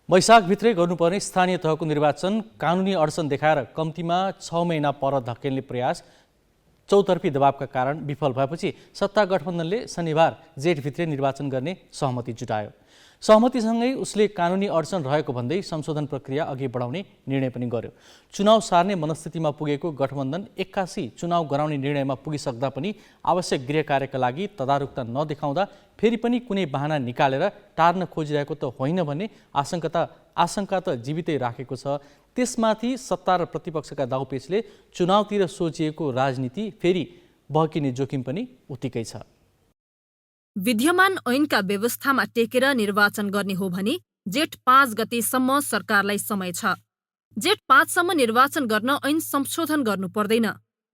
वैशाखभित्रै गर्नुपर्ने स्थानीय तहको निर्वाचन कानुनी अडचन देखाएर कम्तीमा 6 महिना पर धकेल्ने प्रयास चौतर्फी दबावका कारण विफल भएपछि सत्ता गठबन्धनले शनिबार जेठभित्रै निर्वाचन गर्ने सहमति जुटायो। सहमतिसँगै उसले कानुनी अडचन रहेको भन्दै संशोधन प्रक्रिया अघि बढाउने निर्णय पनि गर्यो। चुनाव सार्ने मनस्थितिमा पुगेको गठबन्धन 81 चुनाव गराउने निर्णयमा पुगिसक्दा पनि आवश्यक गृह कार्यका लागि तदारुकता नदेखाउँदा फेरि पनि कुनै बहाना निकालेर टार्न खोजिरहेको त होइन भन्ने आशंका त जीवितै राखेको छ। त्यसमाथि सत्ता र प्रतिपक्षका दाउपेचले चुनावतिर सोचिएको राजनीति फेरि बहकिने जोखिम पनि उत्तिकै छ। विद्यमान ऐनका व्यवस्थामा टेकेर निर्वाचन गर्ने हो भने जेठ 5 गतेसम्म सरकारलाई समय छ। जेठ 5 सम्म निर्वाचन गर्न ऐन संशोधन गर्नु पर्दैन।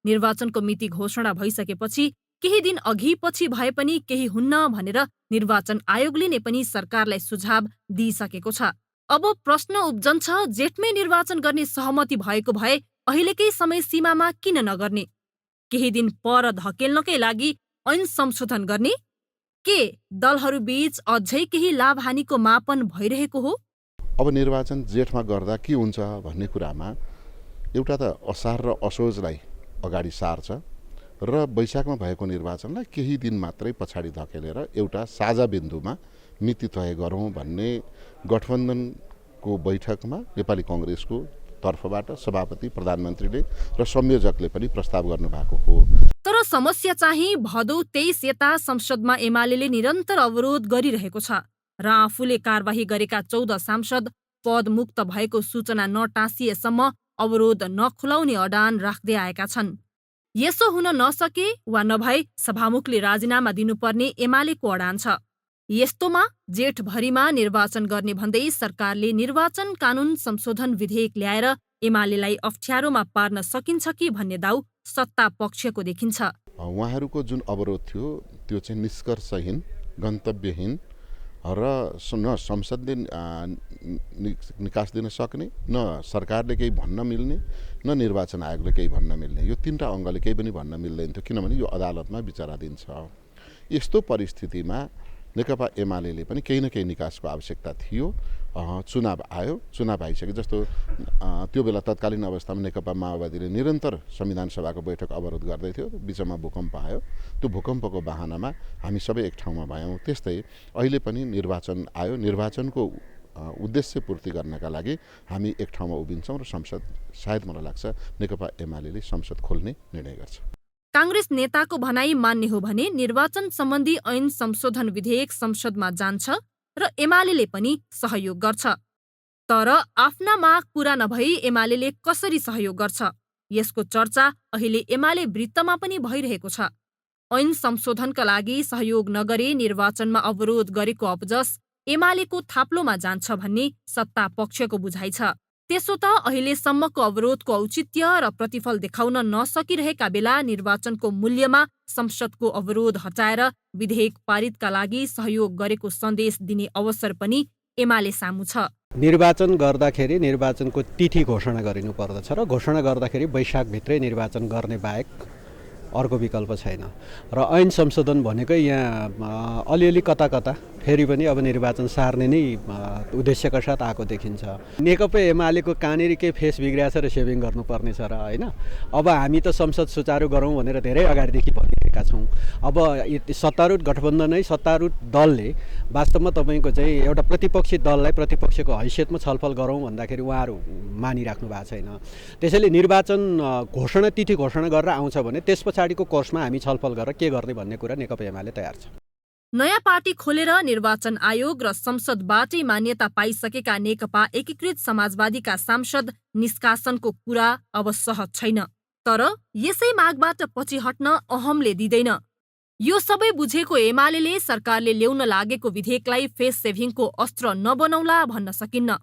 निर्वाचनको मिति घोषणा भइसकेपछि केही दिन अघि पछि भए पनि केही हुन्न भनेर निर्वाचन आयोगले नै पनि सरकारलाई सुझाव दिइसकेको छ। अब प्रश्न उब्जन्छ, जेठमै निर्वाचन गर्ने सहमति भएको भए अहिलेकै समय सीमामा किन नगर्ने? केही दिन पर धकेल्नकै लागि ऐन संशोधन गर्ने? के दलहरूबीच अझै केही लाभहानिको मापन भइरहेको हो? अब निर्वाचन जेठमा गर्दा के हुन्छ भन्ने कुरामा एउटा त असार र असोजलाई अगाडि सार्छ र वैशाखमा भएको निर्वाचनलाई केही दिन मात्रै पछाडि धकेलेर एउटा साझा बिन्दुमा मिति तय गरौँ भन्ने गठबन्धनको बैठकमा नेपाली कांग्रेसको तर्फबाट सभापति प्रधानमन्त्रीले र संयोजकले पनि प्रस्ताव गर्नुभएको हो। तर समस्या चाहिँ भदौ 23 यता संसदमा एमाले निरन्तर अवरोध गरिरहेको छ र आफूले कारबाही गरेका 14 सांसद पद मुक्त भएको सूचना नटाँसिएसम्म अवरोध नखुलाउने अडान राख्दै आएका छन्। यसो हुन नसके वा नभए सभामुखले राजीनामा दिनुपर्ने एमालेको अडान छ। यस्तोमा जेठभरिमा निर्वाचन गर्ने भन्दै सरकारले निर्वाचन कानून संशोधन विधेयक ल्याएर एमालेलाई अप्ठ्यारोमा पार्न सकिन्छ कि भन्ने दाउ सत्ता पक्षको देखिन्छ। उहाँहरूको जुन अवरोध थियो त्यो चाहिँ निष्कर्षहीन, गन्तव्यहीन र न संसदले निकास दिन सक्ने, न सरकारले केही भन्न मिल्ने, न निर्वाचन आयोगले केही भन्न मिल्ने। यो तीनटा अङ्गले केही पनि भन्न मिल्दैन थियो, किनभने यो अदालतमा विचाराधीन छ। यस्तो परिस्थितिमा नेकपा एमाले पनि केही न केही निकासको आवश्यकता थियो। चुनाव आयो, चुनाव आइसक्यो। जस्तो त्यो बेला तत्कालीन अवस्थामा नेकपा माओवादीले निरन्तर संविधान सभाको बैठक अवरोध गर्दै थियो। बिचमा भूकम्प आयो, त्यो भूकम्पको बहानामा हामी सबै एक ठाउँमा भयौँ। त्यस्तै अहिले पनि निर्वाचन आयो, निर्वाचनको उद्देश्य पूर्ति गर्नका लागि हामी एक ठाउँमा उभिन्छौँ र संसद, सायद मलाई लाग्छ नेकपा एमाले संसद खोल्ने निर्णय गर्छ। कांग्रेस नेताको भनाई मान्ने हो भने निर्वाचन सम्बन्धी ऐन संशोधन विधेयक संसदमा जान्छ र एमाले पनि सहयोग गर्छ। तर आफ्ना माग पूरा नभई एमाले कसरी सहयोग गर्छ, यसको चर्चा अहिले एमाले वृत्तमा पनि भइरहेको छ। ऐन संशोधनका लागि सहयोग नगरे निर्वाचनमा अवरोध गरेको अपजस एमालेको थाप्लोमा जान्छ भन्ने सत्ता पक्षको बुझाइ छ। त्यसो त अहिलेसम्मको अवरोधको औचित्य र प्रतिफल देखाउन नसकिरहेका बेला निर्वाचनको मूल्यमा संसदको अवरोध हटाएर विधेयक पारितका लागि सहयोग गरेको सन्देश दिने अवसर पनि एमाले सामु छ। निर्वाचन गर्दाखेरि निर्वाचनको तिथि घोषणा गरिनु पर्दछ र घोषणा गर्दाखेरि वैशाखभित्रै निर्वाचन गर्ने बाहेक अर्को विकल्प छैन। र ऐन संशोधन भनेकै यहाँ अलिअलि कता कता फेरि पनि अब निर्वाचन सार्ने नै उद्देश्यका साथ आएको देखिन्छ। नेकपा एमालेको कहाँनिर के फेस बिग्रिएको छ र सेभिङ गर्नुपर्ने छ र होइन। अब हामी त संसद सुचारू गरौँ भनेर धेरै अगाडिदेखि भनिरहेका छौँ। अब सत्तारूढ गठबन्धनै, सत्तारूढ दलले वास्तवमा तपाईँको चाहिँ एउटा प्रतिपक्षी दललाई प्रतिपक्षको हैसियतमा छलफल गरौँ भन्दाखेरि उहाँहरू मानिराख्नु भएको छैन। त्यसैले निर्वाचन घोषणा, तिथि घोषणा गरेर आउँछ भने त्यस पछाडिको कोर्समा हामी छलफल गरेर के गर्ने भन्ने कुरा नेकपा एमाले तयार छ। नयाँ पार्टी खोलेर निर्वाचन आयोग र संसदबाटै मान्यता पाइसकेका नेकपा एकीकृत समाजवादीका सांसद निष्कासनको कुरा अब सहज छैन। तर यसै मागबाट पछि हट्न अहमले दिँदैन। यो सबै बुझेको एमाले सरकारले ल्याउन लागेको विधेयकलाई फेस सेभिङको अस्त्र नबनौला भन्न सकिन्न।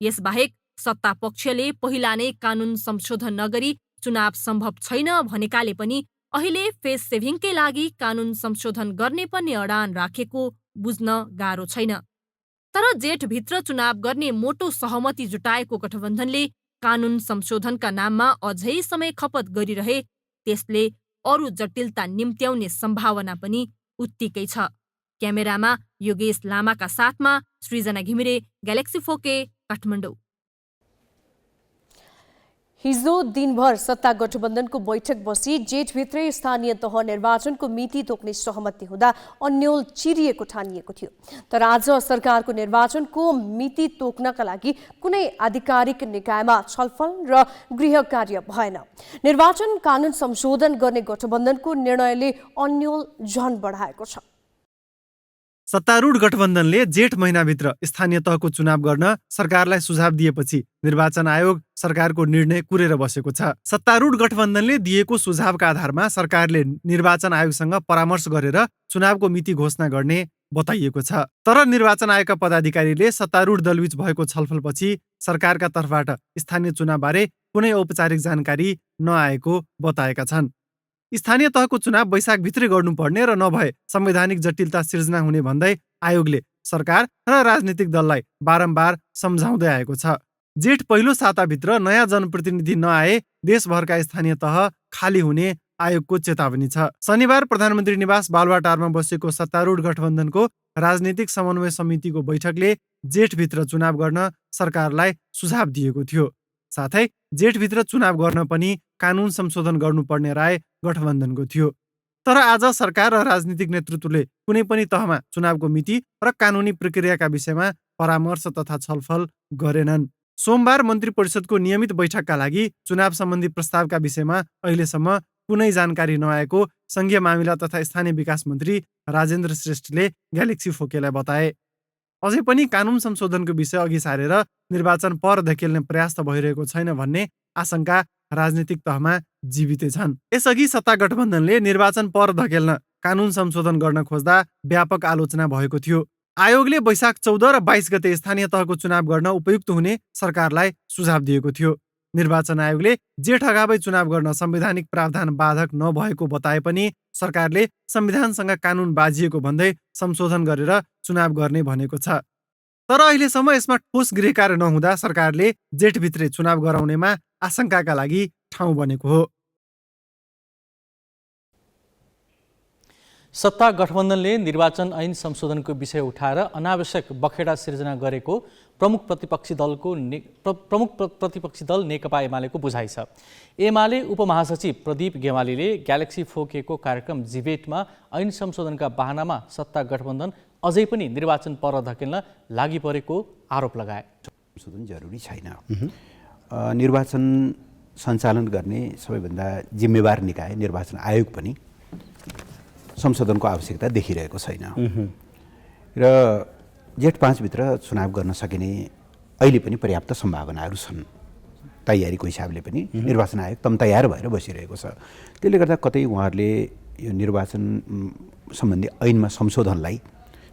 यसबाहेक सत्ता पक्षले पहिला नै कानून संशोधन नगरी चुनाव सम्भव छैन भनेकाले पनि अहिले फेस सेभिङकै लागि कानून संशोधन गर्ने पर्ने अडान राखेको बुझ्न गाह्रो छैन। तर जेठभित्र चुनाव गर्ने मोटो सहमति जुटाएको गठबन्धनले कानून संशोधनका नाममा अझै समय खपत गरिरहे त्यसले अरू जटिलता निम्त्याउने सम्भावना पनि उत्तिकै छ। क्यामेरामा योगेश लामाका साथमा सृजना घिमिरे, ग्यालेक्सी 4K काठमाडौँ। हिजो दिनभर सत्ता गठबन्धनको बैठक बसी जेठभित्रै स्थानीय तह निर्वाचनको मिति तोक्ने सहमति हुँदा अन्यल चिरिएको ठानिएको थियो। तर आज सरकारको निर्वाचनको मिति तोक्नका लागि कुनै आधिकारिक निकायमा छलफल र गृह कार्य भएन। निर्वाचन कानून संशोधन गर्ने गठबन्धनको निर्णयले अन्यल झन बढाएको छ। सत्तारूढ गठबन्धनले जेठ महिनाभित्र स्थानीय तहको चुनाव गर्न सरकारलाई सुझाव दिएपछि निर्वाचन आयोग सरकारको निर्णय कुरेर बसेको छ। सत्तारूढ गठबन्धनले दिएको सुझावका आधारमा सरकारले निर्वाचन आयोगसँग परामर्श गरेर चुनावको मिति घोषणा गर्ने बताइएको छ। तर निर्वाचन आयोगका पदाधिकारीले सत्तारूढ दलबीच भएको छलफलपछि सरकारका तर्फबाट स्थानीय चुनावबारे कुनै औपचारिक जानकारी नआएको बताएका छन्। स्थानीय तहको चुनाव वैशाखभित्रै गर्नुपर्ने र नभए संवैधानिक जटिलता सिर्जना हुने भन्दै आयोगले सरकार र राजनीतिक दललाई बारम्बार सम्झाउँदै आएको छ। जेठ पहिलो साताभित्र नयाँ जनप्रतिनिधि नआए देशभरका स्थानीय तह खाली हुने आयोगको चेतावनी छ। शनिबार प्रधानमन्त्री निवास बालुवाटारमा बसेको सत्तारूढ गठबन्धनको राजनीतिक समन्वय समितिको बैठकले जेठभित्र चुनाव गर्न सरकारलाई सुझाव दिएको थियो। साथै जेठभित्र चुनाव गर्न पनि कानून संशोधन गर्नुपर्ने राय गठबन्धनको थियो। तर आज सरकार र राजनीतिक नेतृत्वले कुनै पनि तहमा चुनावको मिति र कानुनी प्रक्रियाका विषयमा परामर्श तथा छलफल गरेनन्। सोमबार मन्त्री परिषदको नियमित बैठकका लागि चुनाव सम्बन्धी प्रस्तावका विषयमा अहिलेसम्म कुनै जानकारी नआएको संघीय मामिला तथा स्थानीय विकास मन्त्री राजेन्द्र श्रेष्ठले ग्यालेक्सी फोकेलाई बताए। अझै पनि कानून संशोधनको विषय अघि सारेर निर्वाचन पर धकेल्ने प्रयास त भइरहेको छैन भन्ने आशंका राजनीतिक तहमा जीवितै छन्। यसअघि सत्ता गठबन्धनले निर्वाचन पर धकेल्न कानून संशोधन गर्न खोज्दा व्यापक आलोचना भएको थियो। आयोगले वैशाख 14 र 22 गते स्थानीय तहको चुनाव गर्न उपयुक्त हुने सरकारलाई सुझाव दिएको थियो। निर्वाचन आयोगले जेठ अगावै चुनाव गर्न संवैधानिक प्रावधान बाधक नभएको बताए पनि सरकारले संविधानसँग कानून बाजिएको भन्दै संशोधन गरेर चुनाव गर्ने भनेको छ। तर अहिलेसम्म यसमा ठोस गृह कार्य नहुँदा सरकारले जेठभित्रै चुनाव गराउनेमा आशंकाका लागि ठाउँ बनेको हो। सत्ता गठबन्धनले निर्वाचन ऐन संशोधनको विषय उठाएर अनावश्यक बखेडा सिर्जना गरेको प्रमुख प्रतिपक्षी दल नेकपा एमालेको बुझाइ छ। एमाले उपमहासचिव प्रदीप गेवालीले ग्यालेक्सी फोकेको कार्यक्रम जिबेटमा ऐन संशोधनका बहानामा सत्ता गठबन्धन अझै पनि निर्वाचन पर धकेल्न लागि परेको आरोप लगाए। संशोधन जरुरी छैन। निर्वाचन सञ्चालन गर्ने सबैभन्दा जिम्मेवार निकाय निर्वाचन आयोग पनि संशोधनको आवश्यकता देखिरहेको छैन र जेठ 5 भित्र चुनाव गर्न सकिने अहिले पनि पर्याप्त सम्भावनाहरू छन्। तयारीको हिसाबले पनि निर्वाचन आयोग तम तयार भएर बसिरहेको छ। त्यसले गर्दा कतै उहाँहरूले यो निर्वाचन सम्बन्धी ऐनमा संशोधनलाई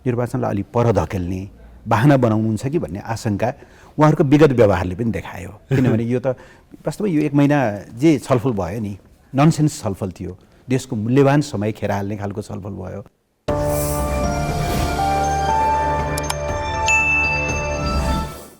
निर्वाचनलाई अलि पर धकेल्ने बहाना बनाउनुहुन्छ कि भन्ने आशंका उहाँहरूको विगत व्यवहारले पनि देखायो। किनभने यो त वास्तवमा यो 1 महिना जे छलफल भयो नि ननसेन्स छलफल थियो। देशको मूल्यवान समय खेर हाल्ने खालको छलफल भयो।